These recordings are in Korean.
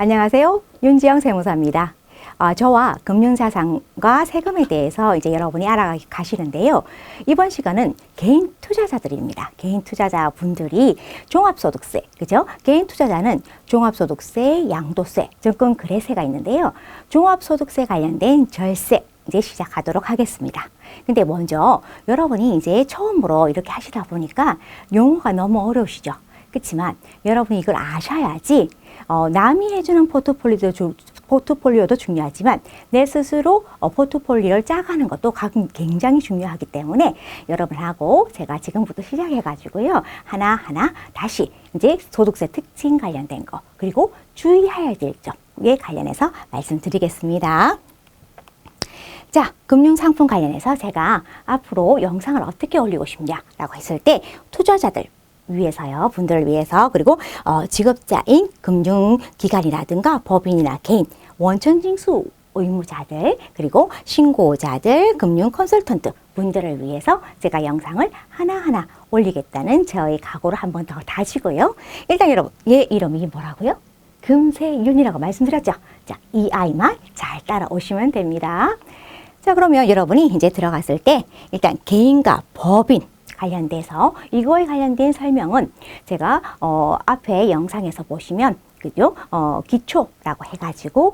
안녕하세요. 윤지영 세무사입니다. 저와 금융자산과 세금에 대해서 이제 여러분이 알아가시는데요. 이번 시간은 개인 투자자들입니다. 개인 투자자분들이 종합소득세, 그죠? 개인 투자자는 종합소득세, 양도세, 증권거래세가 있는데요. 종합소득세 관련된 절세 이제 시작하도록 하겠습니다. 근데 먼저 여러분이 이제 처음으로 이렇게 하시다 보니까 용어가 너무 어려우시죠? 그렇지만 여러분이 이걸 아셔야지 남이 해주는 포트폴리오도 중요하지만 내 스스로 포트폴리오를 짜가는 것도 굉장히 중요하기 때문에 여러분하고 제가 지금부터 시작해가지고요. 하나하나 다시 이제 소득세 특징 관련된 거 그리고 주의해야 될 점에 관련해서 말씀드리겠습니다. 자, 금융상품 관련해서 제가 앞으로 영상을 어떻게 올리고 싶냐라고 했을 때 투자자들 위해서요, 분들을 위해서 그리고 직업자인 금융기관이라든가 법인이나 개인, 원천징수 의무자들 그리고 신고자들, 금융 컨설턴트 분들을 위해서 제가 영상을 하나하나 올리겠다는 저의 각오를 한 번 더 다지고요. 일단 여러분, 얘 이름이 뭐라고요? 금세윤이라고 말씀드렸죠. 자, 이 아이만 잘 따라오시면 됩니다. 자, 그러면 여러분이 이제 들어갔을 때 일단 개인과 법인 관련돼서 이거에 관련된 설명은 제가 앞에 영상에서 보시면 그죠? 기초라고 해가지고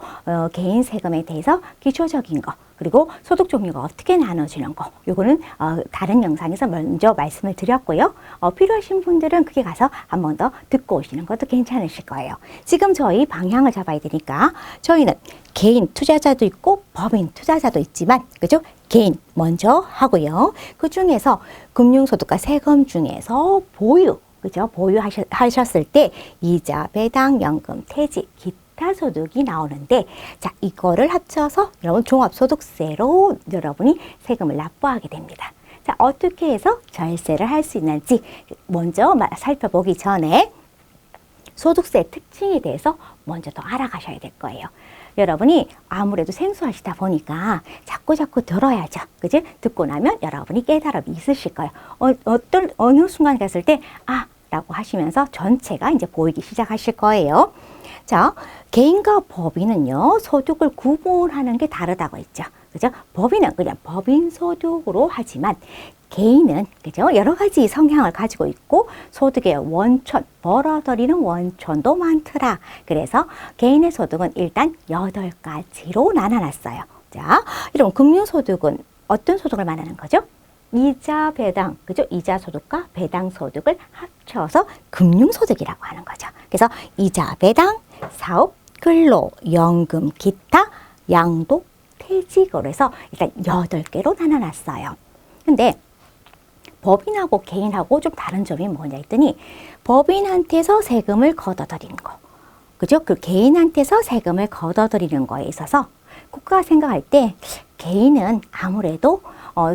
개인 세금에 대해서 기초적인 거 그리고 소득 종류가 어떻게 나눠지는 거 요거는 다른 영상에서 먼저 말씀을 드렸고요. 필요하신 분들은 그게 가서 한 번 더 듣고 오시는 것도 괜찮으실 거예요. 지금 저희 방향을 잡아야 되니까 저희는 개인 투자자도 있고 법인 투자자도 있지만 그죠? 개인 먼저 하고요. 그 중에서 금융소득과 세금 중에서 보유 그죠? 보유하셨을 때 이자, 배당, 연금, 퇴직, 기타 소득이 나오는데 자, 이거를 합쳐서 여러분 종합소득세로 여러분이 세금을 납부하게 됩니다. 자, 어떻게 해서 절세를 할 수 있는지 먼저 살펴보기 전에 소득세 특징에 대해서 먼저 더 알아가셔야 될 거예요. 여러분이 아무래도 생소하시다 보니까 자꾸 들어야죠. 그지? 듣고 나면 여러분이 깨달음이 있으실 거예요. 어느 순간 갔을 때, 라고 하시면서 전체가 이제 보이기 시작하실 거예요. 자, 개인과 법인은요, 소득을 구분하는 게 다르다고 했죠. 그죠? 법인은 그냥 법인 소득으로 하지만 개인은 그죠? 여러 가지 성향을 가지고 있고 소득의 원천, 벌어들이는 원천도 많더라. 그래서 개인의 소득은 일단 8가지로 나눠놨어요. 자, 이런 금융소득은 어떤 소득을 말하는 거죠? 이자, 배당, 그죠? 이자 소득과 배당 소득을 합쳐서 금융소득이라고 하는 거죠. 그래서 이자, 배당, 사업, 근로, 연금, 기타, 양도, 퇴직으로 해서 일단 8개로 나눠놨어요. 근데 법인하고 개인하고 좀 다른 점이 뭐냐 했더니 법인한테서 세금을 걷어들이는 거. 그죠? 그 개인한테서 세금을 걷어들이는 거에 있어서 국가가 생각할 때 개인은 아무래도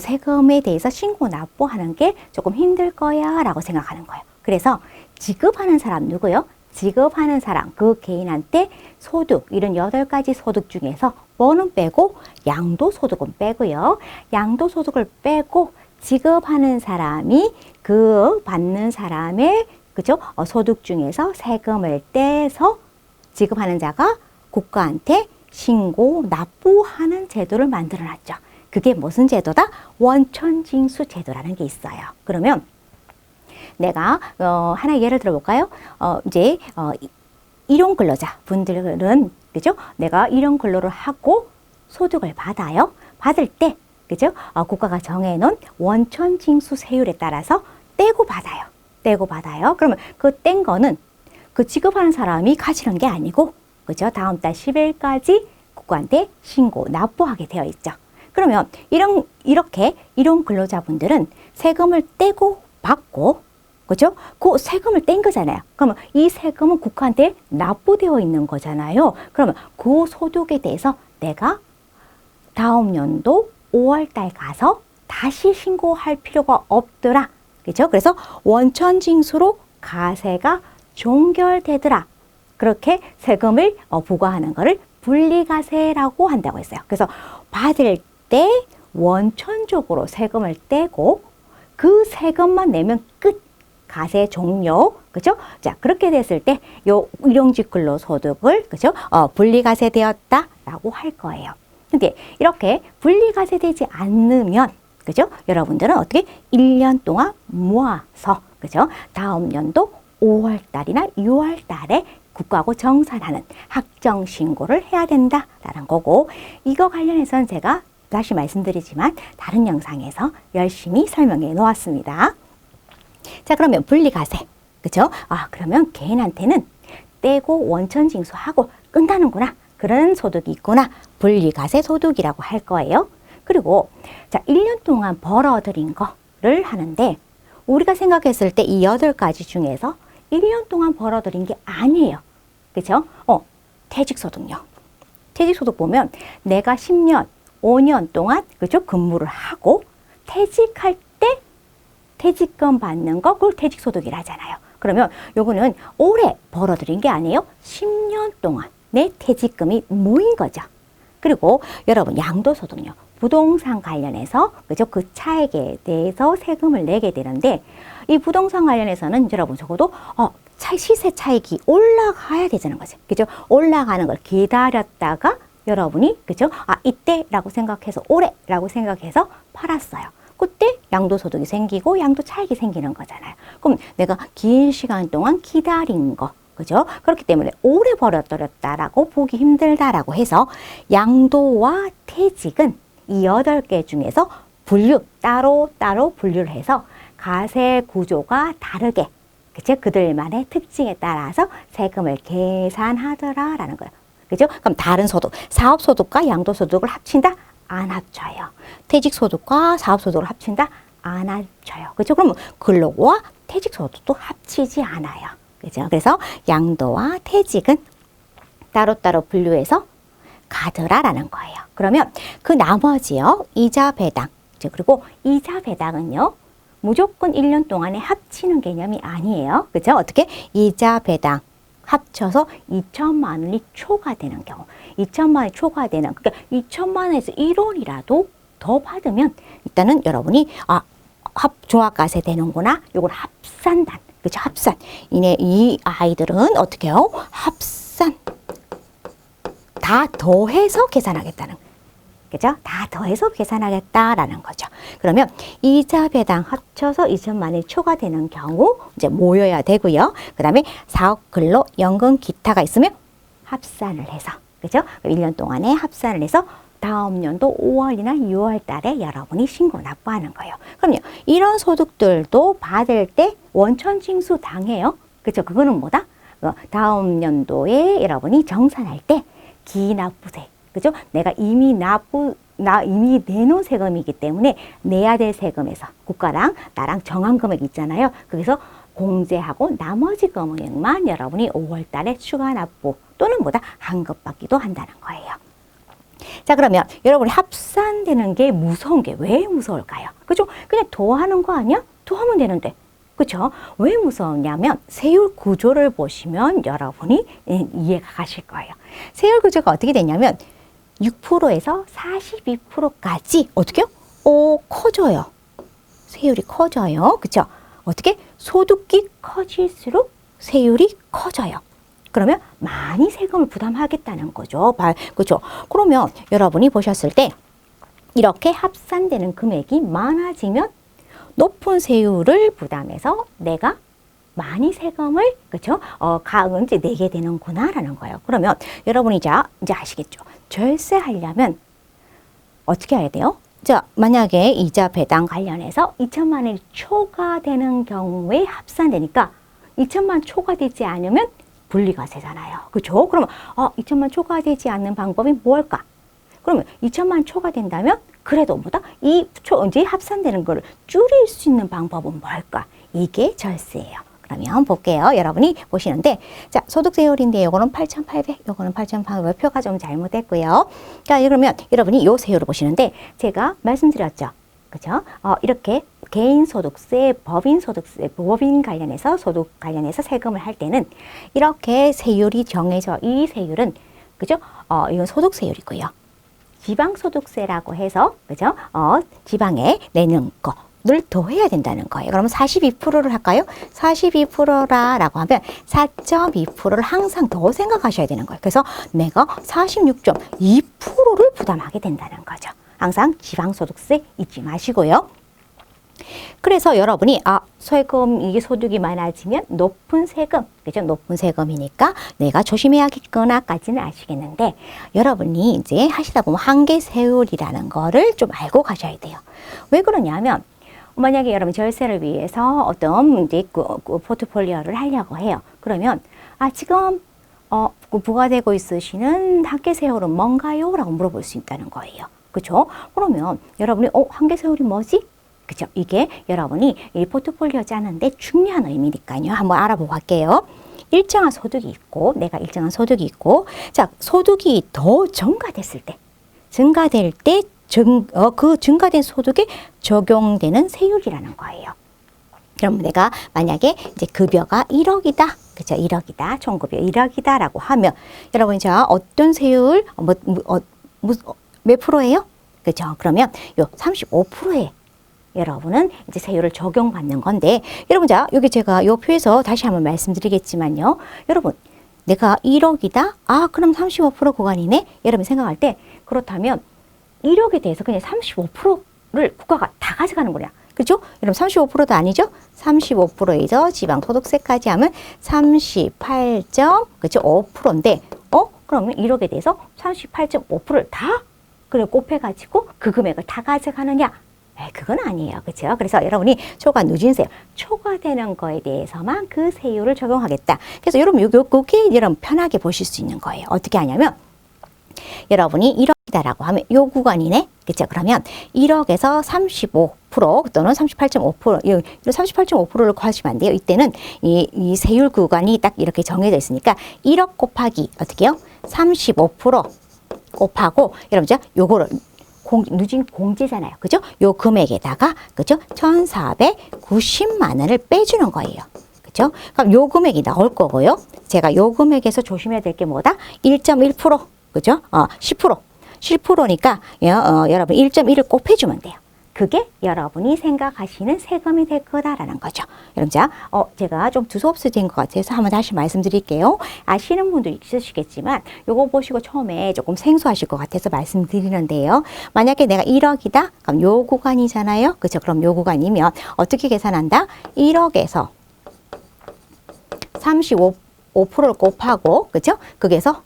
세금에 대해서 신고 납부하는 게 조금 힘들 거야 라고 생각하는 거예요. 그래서 지급하는 사람 누구요? 지급하는 사람, 그 개인한테 소득, 이런 8가지 소득 중에서 뭐는 빼고 양도소득은 빼고요. 양도소득을 빼고 지급하는 사람이 그 받는 사람의 그죠? 소득 중에서 세금을 떼서 지급하는 자가 국가한테 신고 납부하는 제도를 만들어 놨죠. 그게 무슨 제도다? 원천징수 제도라는 게 있어요. 그러면 내가 하나 예를 들어 볼까요? 이제 일용 근로자 분들은 그죠? 내가 일용 근로를 하고 소득을 받아요. 받을 때 그죠? 국가가 정해놓은 원천징수 세율에 따라서 떼고 받아요. 떼고 받아요. 그러면 그 뗀 거는 그 지급하는 사람이 가지는 게 아니고 그죠? 다음 달 10일까지 국가한테 신고 납부하게 되어 있죠. 그러면 이렇게 일용 근로자분들은 세금을 떼고 받고 그죠? 그 세금을 뗀 거잖아요. 그러면 이 세금은 국가한테 납부되어 있는 거잖아요. 그러면 그 소득에 대해서 내가 다음 연도 5월달 가서 다시 신고할 필요가 없더라. 그죠? 그래서 원천징수로 가세가 종결되더라. 그렇게 세금을 부과하는 것을 분리가세라고 한다고 했어요. 그래서 받을 때 원천적으로 세금을 떼고 그 세금만 내면 끝. 가세 종료, 그죠? 자, 그렇게 됐을 때, 요 일용직 근로소득을, 그죠? 분리과세되었다라고 할 거예요. 근데 이렇게 분리과세되지 않으면, 그죠? 여러분들은 어떻게 1년 동안 모아서, 그죠? 다음 연도 5월 달이나 6월 달에 국가하고 정산하는 확정 신고를 해야 된다라는 거고, 이거 관련해서는 제가 다시 말씀드리지만 다른 영상에서 열심히 설명해 놓았습니다. 자, 그러면 분리과세. 그죠? 그러면 개인한테는 떼고 원천징수하고 끝나는구나. 그런 소득이 있구나. 분리과세 소득이라고 할 거예요. 그리고 자, 1년 동안 벌어들인 거를 하는데 우리가 생각했을 때 이 8가지 중에서 1년 동안 벌어들인 게 아니에요. 그죠? 퇴직소득요. 퇴직소득 보면 내가 10년, 5년 동안 그죠? 근무를 하고 퇴직할 때 퇴직금 받는 거 그걸 퇴직소득이라 하잖아요. 그러면 요거는 오래 벌어들인 게 아니에요. 10년 동안 내 퇴직금이 모인 거죠. 그리고 여러분 양도소득요. 부동산 관련해서 그죠? 그 차액에 대해서 세금을 내게 되는데 이 부동산 관련해서는 여러분 적어도 시세 차익이 올라가야 되는 거죠. 그죠? 올라가는 걸 기다렸다가 여러분이 그죠? 이때라고 생각해서 올해라고 생각해서 팔았어요. 그때 양도소득이 생기고 양도 차익이 생기는 거잖아요. 그럼 내가 긴 시간 동안 기다린 거 그죠? 그렇기 때문에 오래 벌어들였다라고 보기 힘들다라고 해서 양도와 퇴직은 이 8개 중에서 따로 분류를 해서 과세 구조가 다르게 그죠? 그들만의 특징에 따라서 세금을 계산하더라라는 거예요. 그죠? 그럼 다른 소득, 사업소득과 양도소득을 합친다? 안 합쳐요. 퇴직소득과 사업소득을 합친다? 안 합쳐요. 그죠? 그러면 근로와 퇴직소득도 합치지 않아요. 그죠? 그래서 양도와 퇴직은 따로따로 분류해서 가더라라는 거예요. 그러면 그 나머지요, 이자 배당. 그리고 이자 배당은요, 무조건 1년 동안에 합치는 개념이 아니에요. 그죠? 어떻게? 이자 배당 합쳐서 2천만 원이 초과되는 경우. 2천만 원이 초과되는, 그러니까 2천만 원에서 1원이라도 더 받으면 일단은 여러분이 종합과세 되는구나. 요걸 합산단. 그죠? 합산. 이 아이들은 어떻게 해요? 합산. 다 더해서 계산하겠다는 그죠? 다 더해서 계산하겠다라는 거죠. 그러면 이자 배당 합쳐서 2천만 원이 초과되는 경우 이제 모여야 되고요. 그 다음에 사업 근로 연금 기타가 있으면 합산을 해서 그죠? 1년 동안에 합산을 해서 다음 연도 5월이나 6월 달에 여러분이 신고 납부하는 거예요. 그럼요. 이런 소득들도 받을 때 원천징수 당해요. 그죠? 그거는 뭐다? 다음 연도에 여러분이 정산할 때 기납부세. 그죠? 내가 이미 내놓은 세금이기 때문에 내야 될 세금에서 국가랑 나랑 정한 금액 있잖아요. 그래서 공제하고 나머지 금액만 여러분이 5월 달에 추가 납부 또는 뭐다? 환급받기도 한다는 거예요. 자, 그러면 여러분이 합산되는 게 무서운 게 왜 무서울까요? 그죠? 그냥 더하는 거 아니야? 더하면 되는데. 그렇죠? 왜 무서우냐면 세율 구조를 보시면 여러분이 이해가 가실 거예요. 세율 구조가 어떻게 되냐면 6%에서 42%까지 어떻게요? 커져요. 세율이 커져요. 그렇죠? 어떻게? 소득이 커질수록 세율이 커져요. 그러면 많이 세금을 부담하겠다는 거죠. 그렇죠? 그러면 여러분이 보셨을 때 이렇게 합산되는 금액이 많아지면 높은 세율을 부담해서 내가 많이 세금을 그렇죠? 이제 내게 되는구나라는 거예요. 그러면 여러분이 이제 아시겠죠? 절세하려면 어떻게 해야 돼요? 자, 만약에 이자 배당 관련해서 2천만 원이 초과되는 경우에 합산되니까 2천만 원 초과되지 않으면 분리과세잖아요. 그렇죠? 그러면 2천만 원 초과되지 않는 방법이 뭘까? 그러면 2천만 원 초과된다면 그래도 뭐다? 이제 합산되는 거를 줄일 수 있는 방법은 뭘까? 이게 절세예요. 그러면 볼게요. 여러분이 보시는데, 자, 소득세율인데 요거는 8,800, 요거는 8,800, 표가 좀 잘못됐고요. 자, 그러면 여러분이 요 세율을 보시는데, 제가 말씀드렸죠. 그죠? 이렇게 개인소득세, 법인소득세, 법인 관련해서 소득 관련해서 세금을 할 때는 이렇게 세율이 정해져, 이 세율은, 그죠? 이건 소득세율이고요. 지방소득세라고 해서, 그죠? 지방에 내는 거. 를 더해야 된다는 거예요. 그러면 42%를 할까요? 42%라고 하면 4.2%를 항상 더 생각하셔야 되는 거예요. 그래서 내가 46.2%를 부담하게 된다는 거죠. 항상 지방소득세 잊지 마시고요. 그래서 여러분이 세금 이게 소득이 많아지면 높은 세금, 그죠? 높은 세금이니까 내가 조심해야겠구나까지는 아시겠는데 여러분이 이제 하시다 보면 한계세율이라는 거를 좀 알고 가셔야 돼요. 왜 그러냐면 만약에 여러분 절세를 위해서 어떤 이제 그 포트폴리오를 하려고 해요. 그러면 지금 부과되고 있으시는 한계세율은 뭔가요? 라고 물어볼 수 있다는 거예요. 그렇죠? 그러면 여러분이 한계세율이 뭐지? 그죠? 이게 여러분이 이 포트폴리오 짜는데 중요한 의미니까요. 한번 알아보고 갈게요. 일정한 소득이 있고, 내가 일정한 소득이 있고, 자, 소득이 더 증가될 때 그 증가된 소득에 적용되는 세율이라는 거예요. 그럼 내가 만약에 이제 급여가 1억이다. 그죠? 1억이다. 총급여 1억이다라고 하면 여러분 자 어떤 세율 몇 프로예요? 그죠? 그러면 요 35%에 여러분은 이제 세율을 적용받는 건데 여러분 자 여기 제가 요 표에서 다시 한번 말씀드리겠지만요. 여러분 내가 1억이다. 그럼 35% 구간이네. 여러분 생각할 때 그렇다면 1억에 대해서 그냥 35%를 국가가 다 가져가는 거냐. 그죠? 여러분 35%도 아니죠? 35%에서 지방소득세까지 하면 38. 그죠? 5%인데 그러면 1억에 대해서 38.5%를 다 그래 곱해가지고 그 금액을 다 가져가느냐? 그건 아니에요. 그렇죠? 그래서 여러분이 초과 누진세, 초과되는 거에 대해서만 그 세율을 적용하겠다. 그래서 여러분 요게 여러분 편하게 보실 수 있는 거예요. 어떻게 하냐면 여러분이 1억이다라고 하면 요 구간이네. 그렇죠? 그러면 1억에서 35% 또는 38.5%, 이 38.5%를 구하시면 안 돼요. 이때는 이 세율 구간이 딱 이렇게 정해져 있으니까 1억 곱하기 어떻게요? 35% 곱하고 여러분 자 요거를 누진 공제잖아요. 그죠? 요 금액에다가 그죠? 1,490만 원을 빼주는 거예요. 그죠? 그럼 요 금액이 나올 거고요. 제가 요 금액에서 조심해야 될 게 뭐다? 1.1%. 그죠? 10%. 10%니까 여러분 1.1을 곱해주면 돼요. 그게 여러분이 생각하시는 세금이 될 거다라는 거죠. 여러분 자, 제가 좀 두서없어진 것 같아서 한번 다시 말씀드릴게요. 아시는 분도 있으시겠지만 요거 보시고 처음에 조금 생소하실 것 같아서 말씀드리는데요. 만약에 내가 1억이다? 그럼 요 구간이잖아요. 그죠? 그럼 요 구간이면 어떻게 계산한다? 1억에서 35%를 곱하고, 그죠? 거기에서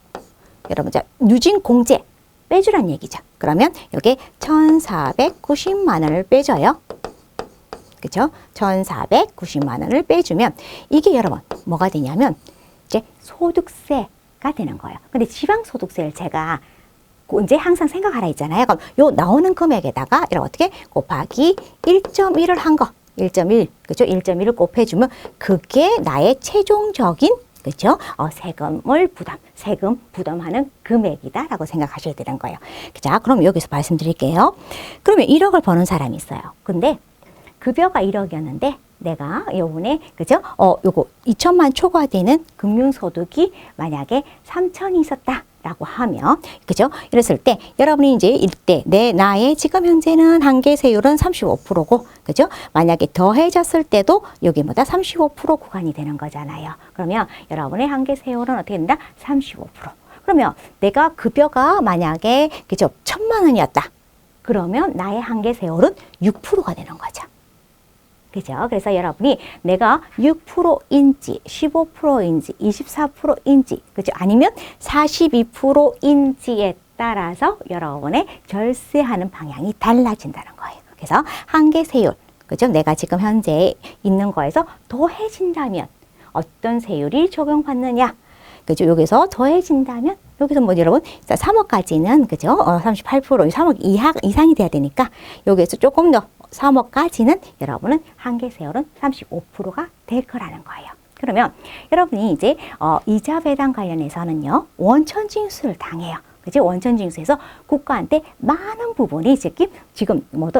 여러분 자, 누진 공제 빼주란 얘기죠. 그러면 여기 1,490만 원을 빼줘요. 그죠? 1,490만 원을 빼주면 이게 여러분 뭐가 되냐면 이제 소득세가 되는 거예요. 근데 지방소득세를 제가 이제 항상 생각하라 했잖아요. 그럼 요 나오는 금액에다가 이렇게 어떻게 곱하기 1.1을 한 거. 1.1, 그죠? 1.1을 곱해주면 그게 나의 최종적인 그렇죠? 세금 부담하는 금액이다라고 생각하셔야 되는 거예요. 자, 그럼 여기서 말씀드릴게요. 그러면 1억을 버는 사람이 있어요. 근데 급여가 1억이었는데 내가 요번에 그죠? 요거 2천만 초과되는 금융소득이 만약에 3천이 있었다라고 하면 그죠? 이랬을 때 여러분이 이제 이때 나의 지금 현재는 한계세율은 35%고 그죠? 만약에 더해졌을 때도 여기 뭐다? 35% 구간이 되는 거잖아요. 그러면 여러분의 한계세율은 어떻게 된다? 35%. 그러면 내가 급여가 만약에 그죠? 1,000만 원이었다. 그러면 나의 한계세율은 6%가 되는 거죠. 그죠? 그래서 여러분이 내가 6%인지 15%인지 24%인지 그죠? 아니면 42%인지에 따라서 여러분의 절세하는 방향이 달라진다는 거예요. 그래서 한계세율, 그죠? 내가 지금 현재 있는 거에서 더해진다면 어떤 세율이 적용받느냐? 그죠? 여기서 더해진다면 여기서 뭐 여러분 3억까지는 그죠? 38% 3억 이상이 돼야 되니까 여기에서 조금 더 3억까지는 여러분은 한계세율은 35%가 될 거라는 거예요. 그러면 여러분이 이제 이자 배당 관련해서는요 원천징수를 당해요. 그죠? 원천징수에서 국가한테 많은 부분이 지금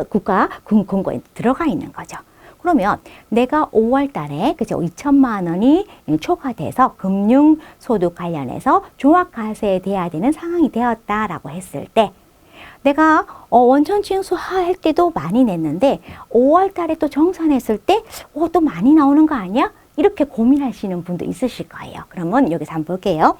국가 금고에 들어가 있는 거죠. 그러면 내가 5월 달에 그죠? 2천만 원이 초과돼서 금융소득 관련해서 종합과세돼야 되는 상황이 되었다라고 했을 때 내가 원천 징수할 때도 많이 냈는데 5월 달에 또 정산했을 때 또 많이 나오는 거 아니야? 이렇게 고민하시는 분도 있으실 거예요. 그러면 여기서 한번 볼게요.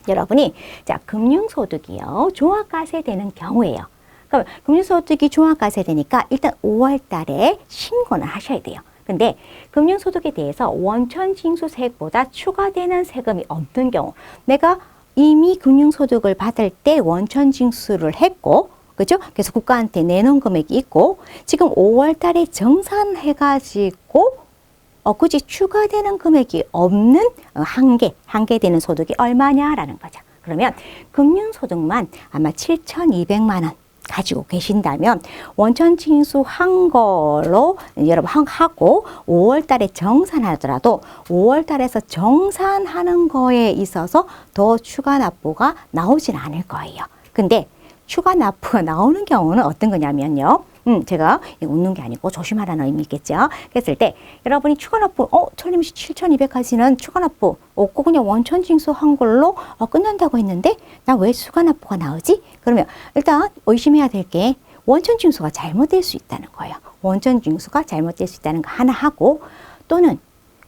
여러분이 자 금융소득이요. 종합과세 되는 경우에요. 그럼 금융소득이 종합과세 되니까 일단 5월 달에 신고는 하셔야 돼요. 근데 금융소득에 대해서 원천징수세액보다 추가되는 세금이 없는 경우 내가 이미 금융소득을 받을 때 원천징수를 했고 그죠? 그래서 국가한테 내놓은 금액이 있고 지금 5월 달에 정산해가지고 굳이 추가되는 금액이 없는 한계 되는 소득이 얼마냐라는 거죠. 그러면 금융소득만 아마 7,200만 원 가지고 계신다면 원천 징수한 걸로 여러분 하고 5월 달에 정산하더라도 5월 달에서 정산하는 거에 있어서 더 추가 납부가 나오진 않을 거예요. 근데 추가 납부가 나오는 경우는 어떤 거냐면요. 제가 웃는 게 아니고 조심하라는 의미겠죠. 그랬을 때 여러분이 추가 납부, 철림 씨 7,200까지는 추가 납부 없고 그냥 원천 징수한 걸로 끝난다고 했는데 나 왜 추가 납부가 나오지? 그러면 일단 의심해야 될 게 원천 징수가 잘못될 수 있다는 거예요. 원천 징수가 잘못될 수 있다는 거 하나 하고 또는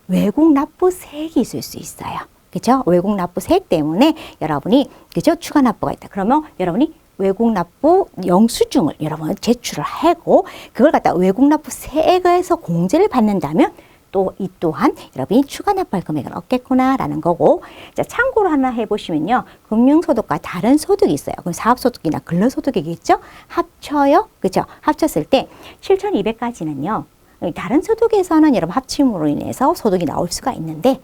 외국 납부세액이 있을 수 있어요. 그렇죠? 외국 납부세액 때문에 여러분이 그죠? 추가 납부가 있다. 그러면 여러분이 외국 납부 영수증을 여러분 제출을 하고 그걸 갖다 외국 납부세액에서 공제를 받는다면 또 이 또한 여러분이 추가 납부할 금액을 얻겠구나라는 거고 자, 참고로 하나 해보시면요. 금융소득과 다른 소득이 있어요. 그럼 사업소득이나 근로소득이겠죠? 합쳐요. 그렇죠? 합쳤을 때 7,200까지는요. 다른 소득에서는 여러분 합침으로 인해서 소득이 나올 수가 있는데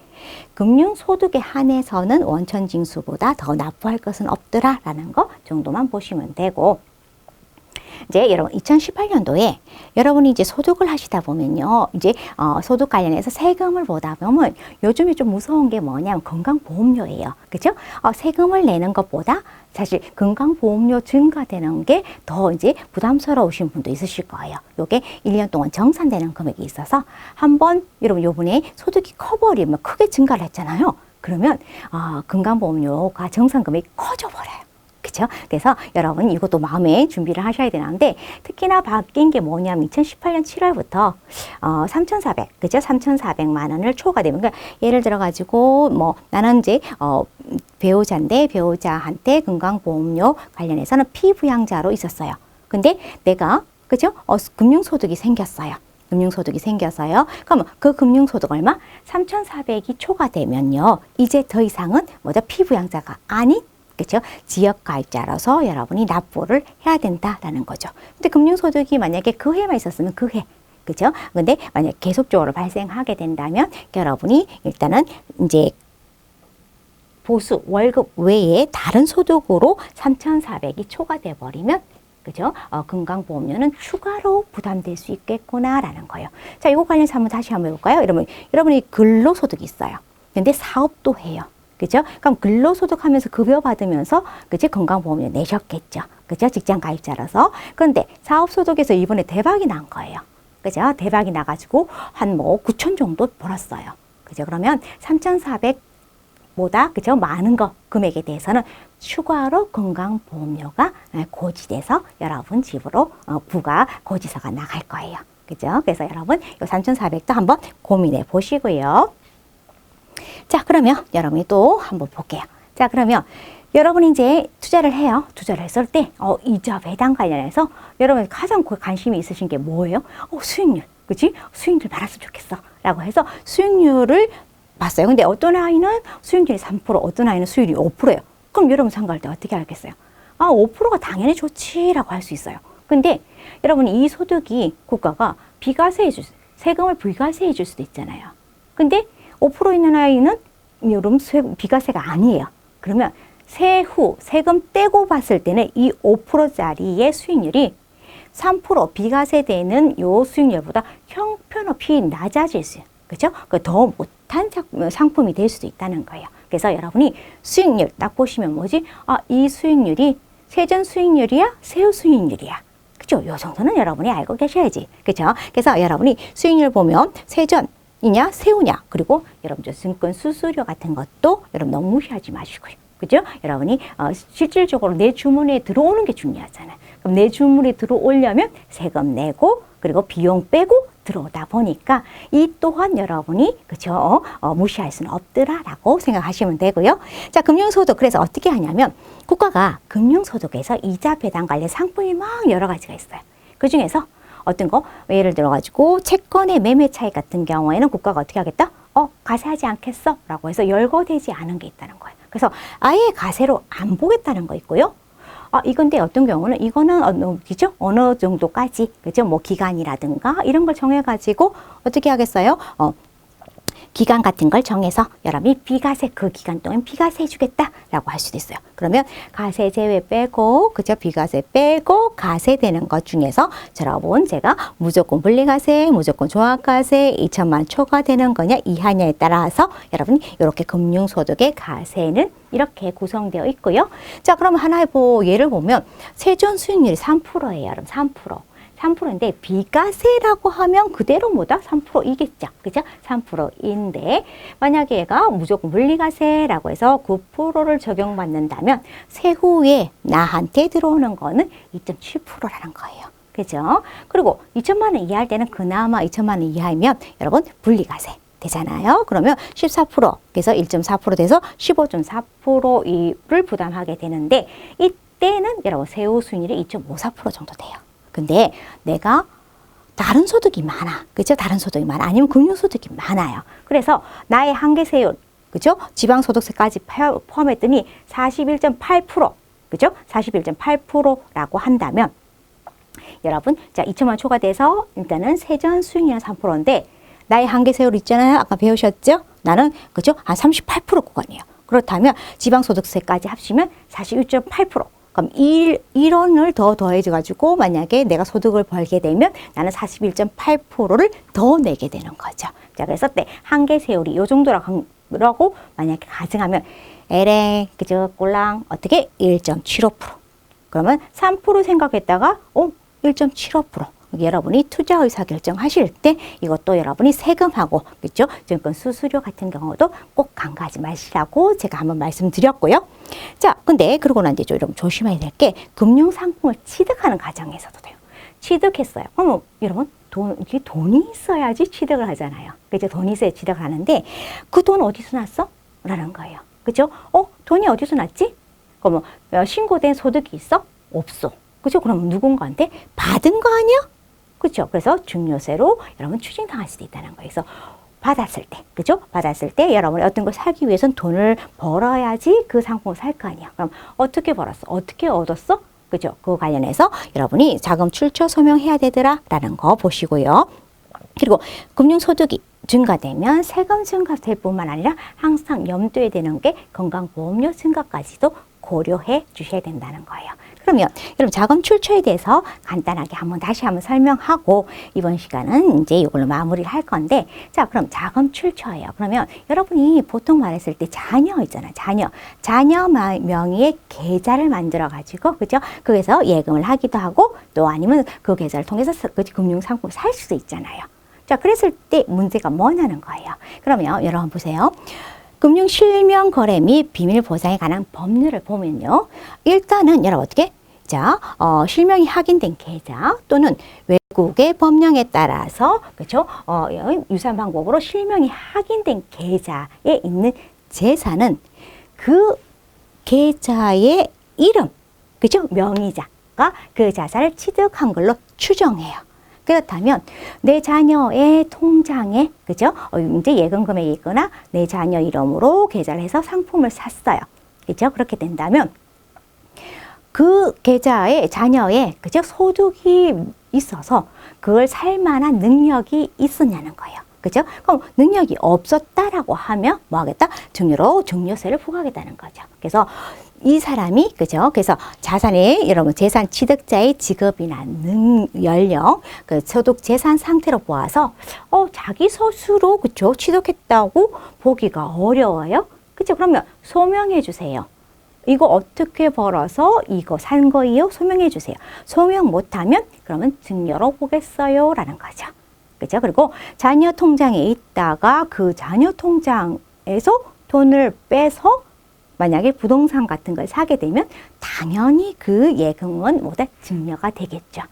금융소득에 한해서는 원천징수보다 더 납부할 것은 없더라라는 거 정도만 보시면 되고 이제 여러분 2018년도에 여러분이 이제 소득을 하시다 보면요. 이제 소득 관련해서 세금을 보다 보면 요즘에 좀 무서운 게 뭐냐면 건강보험료예요. 그죠? 세금을 내는 것보다 사실 건강보험료 증가되는 게 더 이제 부담스러우신 분도 있으실 거예요. 요게 1년 동안 정산되는 금액이 있어서 한번 여러분 요번에 소득이 커버리면 크게 증가를 했잖아요. 그러면 건강보험료가 정산 금액이 커져버려요. 그죠? 그래서 여러분 이것도 마음에 준비를 하셔야 되는데 특히나 바뀐 게 뭐냐면 2018년 7월부터 3,400, 그죠? 3,400만 원을 초과되면 그러니까 예를 들어 가지고 뭐 나는 이제 배우자인데 배우자한테 건강보험료 관련해서는 피부양자로 있었어요. 근데 내가 그죠? 금융소득이 생겼어요. 금융소득이 생겨서요. 그럼 그 금융소득 얼마? 3,400이 초과되면요. 이제 더 이상은 뭐죠? 피부양자가 아닌 그렇죠? 지역가입자로서 여러분이 납부를 해야 된다라는 거죠. 근데 금융소득이 만약에 그 해만 있었으면 그 해. 그죠? 근데 만약 계속적으로 발생하게 된다면 여러분이 일단은 이제 보수 월급 외에 다른 소득으로 3,400이 초과돼 버리면 그죠? 건강보험료는 추가로 부담될 수 있겠구나라는 거예요. 자, 이거 관련해서 다시 한번 해볼까요? 여러분이 근로소득이 있어요. 근데 사업도 해요. 그죠? 그럼 근로소득 하면서 급여 받으면서, 그치? 건강보험료 내셨겠죠. 그죠? 직장 가입자라서. 그런데 사업소득에서 이번에 대박이 난 거예요. 그죠? 대박이 나가지고 한 9천 정도 벌었어요. 그죠? 그러면 3,400보다, 그죠? 많은 금액에 대해서는 추가로 건강보험료가 고지돼서 여러분 집으로 부가 고지서가 나갈 거예요. 그죠? 그래서 여러분, 이 3,400도 한번 고민해 보시고요. 자, 그러면 여러분이 또 한번 볼게요. 자, 그러면 여러분이 이제 투자를 해요. 투자를 했을 때, 이자 배당 관련해서 여러분 가장 관심이 있으신 게 뭐예요? 수익률. 그치? 수익률 받았으면 좋겠어. 라고 해서 수익률을 봤어요. 근데 어떤 아이는 수익률이 3%, 어떤 아이는 수익률이 5%예요. 그럼 여러분参考할 때 어떻게 알겠어요? 5%가 당연히 좋지라고 할 수 있어요. 근데 여러분 이 소득이 국가가 비과세해 줄, 세금을 비과세해 줄 수도 있잖아요. 근데 5% 있는 아이는 여러분 비과세가 아니에요. 그러면 세후 세금 떼고 봤을 때는 이 5%짜리의 수익률이 3% 비과세되는 요 수익률보다 형편없이 낮아질 수 있어요. 그죠? 더 못한 상품이 될 수도 있다는 거예요. 그래서 여러분이 수익률 딱 보시면 뭐지? 이 수익률이 세전 수익률이야? 세후 수익률이야? 그죠? 요 정도는 여러분이 알고 계셔야지. 그죠? 그래서 여러분이 수익률 보면 세전이냐, 세후냐, 그리고 여러분 증권 수수료 같은 것도 여러분 너무 무시하지 마시고요. 그죠? 여러분이 실질적으로 내 주머니에 들어오는 게 중요하잖아요. 그럼 내 주물이 들어오려면 세금 내고 그리고 비용 빼고 들어오다 보니까 이 또한 여러분이 그죠? 무시할 수는 없더라라고 생각하시면 되고요. 자, 금융소득 그래서 어떻게 하냐면 국가가 금융소득에서 이자 배당 관련 상품이 막 여러 가지가 있어요. 그 중에서 어떤 거 예를 들어 가지고 채권의 매매 차익 같은 경우에는 국가가 어떻게 하겠다? 가세하지 않겠어? 라고 해서 열거되지 않은 게 있다는 거예요. 그래서 아예 가세로 안 보겠다는 거 있고요. 이건데 어떤 경우는 이거는 그죠? 어느 정도까지 그죠? 뭐 기간이라든가 이런 걸 정해가지고 어떻게 하겠어요? 기간 같은 걸 정해서 여러분이 비과세 그 기간 동안 비과세 해주겠다라고 할 수도 있어요. 그러면 가세 제외 빼고 그죠? 비과세 빼고 가세되는 것 중에서 여러분 제가 무조건 분리과세, 무조건 종합과세 2천만 초과되는 거냐 이하냐에 따라서 여러분이 이렇게 금융소득의 가세는 이렇게 구성되어 있고요. 자, 그럼 하나의 예를 보면 세전 수익률이 3%예요. 여러분 3%. 3%인데 비과세라고 하면 그대로 뭐다? 3%이겠죠. 그죠? 3%인데 만약에 얘가 무조건 물리과세라고 해서 9%를 적용받는다면 세후에 나한테 들어오는 거는 2.7%라는 거예요. 그죠? 그리고 2천만 원 이하일 때는 그나마 2천만 원 이하이면 여러분 분리과세 되잖아요. 그러면 14% 그래서 1.4% 돼서 15.4%를 부담하게 되는데 이때는 여러분 세후 수익률이 2.54% 정도 돼요. 근데 내가 다른 소득이 많아. 그죠? 다른 소득이 많아. 아니면 금융소득이 많아요. 그래서 나의 한계세율, 그죠? 지방소득세까지 포함했더니 41.8%, 그죠? 41.8%라고 한다면 여러분, 자, 2천만 초과돼서 일단은 세전 수익률은 3%인데 나의 한계세율 있잖아요. 아까 배우셨죠? 나는, 그죠? 한 38% 구간이에요. 그렇다면 지방소득세까지 합치면 41.8%. 그럼 1원을 더 더해줘가지고 만약에 내가 소득을 벌게 되면 나는 41.8%를 더 내게 되는 거죠. 자, 그래서 때 한계세율이 이 정도라고 만약에 가정하면 에레, 그죠? 꼴랑 어떻게 1.75%. 그러면 3% 생각했다가 1.75%. 여러분이 투자 의사 결정하실 때 이것도 여러분이 세금하고 그렇죠? 증권 수수료 같은 경우도 꼭 간과하지 마시라고 제가 한번 말씀드렸고요. 자, 근데 그러고 난 뒤에 좀 조심해야 될 게 금융 상품을 취득하는 과정에서도 돼요. 취득했어요. 그러면 여러분 돈이 있어야지 취득을 하잖아요. 그죠? 돈이 있어야 취득을 하는데 그 돈 어디서 났어? 라는 거예요. 그죠? 돈이 어디서 났지? 그러면 신고된 소득이 있어? 없어. 그죠? 그럼 누군가한테 받은 거 아니야? 그렇죠. 그래서 증여세로 여러분 추징당할 수도 있다는 거예요. 그래서 받았을 때, 그죠? 받았을 때 여러분이 어떤 걸 사기 위해서는 돈을 벌어야지 그 상품을 살 거 아니야. 그럼 어떻게 벌었어? 어떻게 얻었어? 그죠? 그거 관련해서 여러분이 자금 출처 소명해야 되더라라는 거 보시고요. 그리고 금융소득이 증가되면 세금 증가될 뿐만 아니라 항상 염두에 되는 게 건강보험료 증가까지도 고려해 주셔야 된다는 거예요. 그러면 여러분 자금 출처에 대해서 간단하게 다시 한번 설명하고 이번 시간은 이제 이걸로 마무리를 할 건데 자 그럼 자금 출처예요. 그러면 여러분이 보통 말했을 때 자녀 있잖아요. 자녀 명의의 계좌를 만들어 가지고 그죠? 거기서 예금을 하기도 하고 또 아니면 그 계좌를 통해서 금융상품을 살 수도 있잖아요. 자 그랬을 때 문제가 뭐냐는 거예요. 그러면 여러분 보세요. 금융 실명 거래 및 비밀 보장에 관한 법률을 보면요. 일단은 여러분 어떻게? 자, 실명이 확인된 계좌 또는 외국의 법령에 따라서 그렇죠? 유사한 방법으로 실명이 확인된 계좌에 있는 재산은 그 계좌의 이름, 그렇죠? 명의자가 그 자산을 취득한 걸로 추정해요. 그렇다면 내 자녀의 통장에 그죠? 이제 예금 금액이 있거나 내 자녀 이름으로 계좌를 해서 상품을 샀어요. 그죠? 그렇게 된다면 그 계좌에 자녀의 그죠? 소득이 있어서 그걸 살 만한 능력이 있었냐는 거예요. 그죠? 그럼 능력이 없었다라고 하면 뭐 하겠다? 증여로 증여세를 부과하겠다는 거죠. 그래서 이 사람이 그죠? 그래서 자산의 여러분 재산 취득자의 직업이나 연령, 그 소득 재산 상태로 보아서 자기 스스로 그죠? 취득했다고 보기가 어려워요. 그죠? 그러면 소명해 주세요. 이거 어떻게 벌어서 이거 산 거예요? 소명해 주세요. 소명 못하면 그러면 증여로 보겠어요 라는 거죠. 그죠? 그리고 자녀 통장에 있다가 그 자녀 통장에서 돈을 빼서 만약에 부동산 같은 걸 사게 되면 당연히 그 예금은 뭐다 증여가 되겠죠.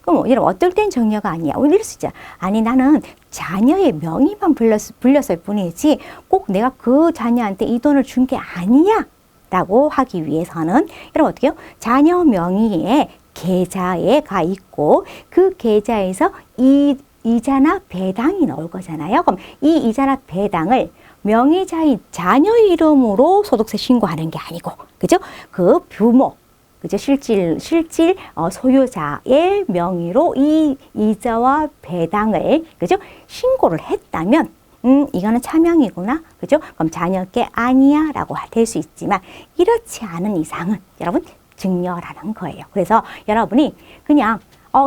그럼 여러분 어떨 땐 증여가 아니야. 이럴 수 있잖아. 아니 나는 자녀의 명의만 불렸을 뿐이지 꼭 내가 그 자녀한테 이 돈을 준 게 아니야 라고 하기 위해서는 여러분 어떻게 해요? 자녀 명의의 계좌에가 있고 그 계좌에서 이자나 배당이 나올 거잖아요. 그럼 이 이자나 배당을 명의자인 자녀 이름으로 소득세 신고하는 게 아니고, 그죠? 그 부모, 그죠? 실질 소유자의 명의로 이 이자와 배당을, 그죠? 신고를 했다면, 이거는 차명이구나, 그죠? 그럼 자녀께 아니야 라고 될 수 있지만, 이렇지 않은 이상은 여러분 증여라는 거예요. 그래서 여러분이 그냥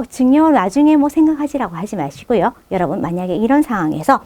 증여 나중에 뭐 생각하지라고 하지 마시고요. 여러분 만약에 이런 상황에서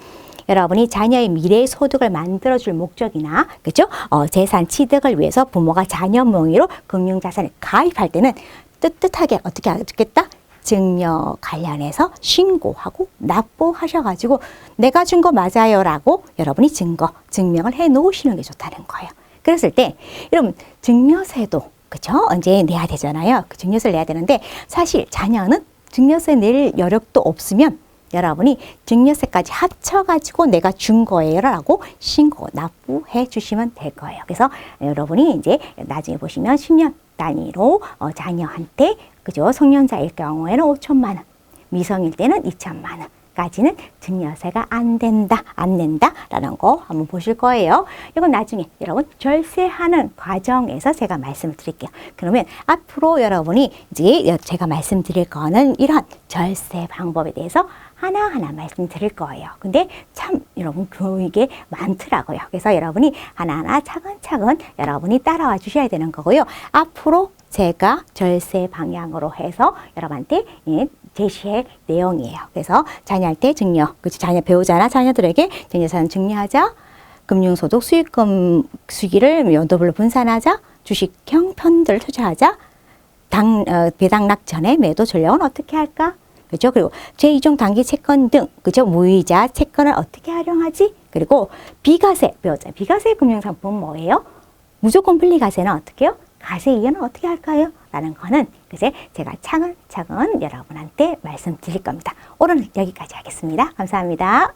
여러분이 자녀의 미래 소득을 만들어줄 목적이나, 그죠? 재산 취득을 위해서 부모가 자녀 명의로 금융자산을 가입할 때는 떳떳하게 어떻게 하겠다? 증여 관련해서 신고하고 납부하셔가지고 내가 준 거 맞아요 라고 여러분이 증명을 해 놓으시는 게 좋다는 거예요. 그랬을 때 여러분 증여세도 그죠? 언제 내야 되잖아요. 그 증여세를 내야 되는데 사실 자녀는 증여세 낼 여력도 없으면 여러분이 증여세까지 합쳐가지고 내가 준 거예요 라고 신고 납부해 주시면 될 거예요. 그래서 여러분이 이제 나중에 보시면 10년 단위로 자녀한테 그죠? 성년자일 경우에는 5천만 원, 미성일 때는 2천만 원. 까지는 증여세가 안 낸다라는 거 한번 보실 거예요. 이건 나중에 여러분 절세하는 과정에서 제가 말씀을 드릴게요. 그러면 앞으로 여러분이 이제 제가 말씀드릴 거는 이런 절세 방법에 대해서 하나하나 말씀드릴 거예요. 근데 참 여러분 이게 많더라고요. 그래서 여러분이 하나하나 차근차근 여러분이 따라와 주셔야 되는 거고요. 앞으로 제가 절세 방향으로 해서 여러분한테 제시할 내용이에요. 그래서 자녀한테 증여, 그치? 자녀 배우자나 자녀들에게 증여자산 증여하자, 금융소득 수익금 수기를 연도별로 분산하자, 주식형 펀드를 투자하자, 배당락 전에 매도 전략은 어떻게 할까? 그죠? 그리고 제2종 단기 채권 등, 그죠? 무이자 채권을 어떻게 활용하지? 그리고 비과세 배우자, 비과세 금융상품은 뭐예요? 무조건 분리과세는 어떻게 해요? 과세 이연은 어떻게 할까요? 라는 거는 이제 제가 차근차근 여러분한테 말씀드릴 겁니다. 오늘은 여기까지 하겠습니다. 감사합니다.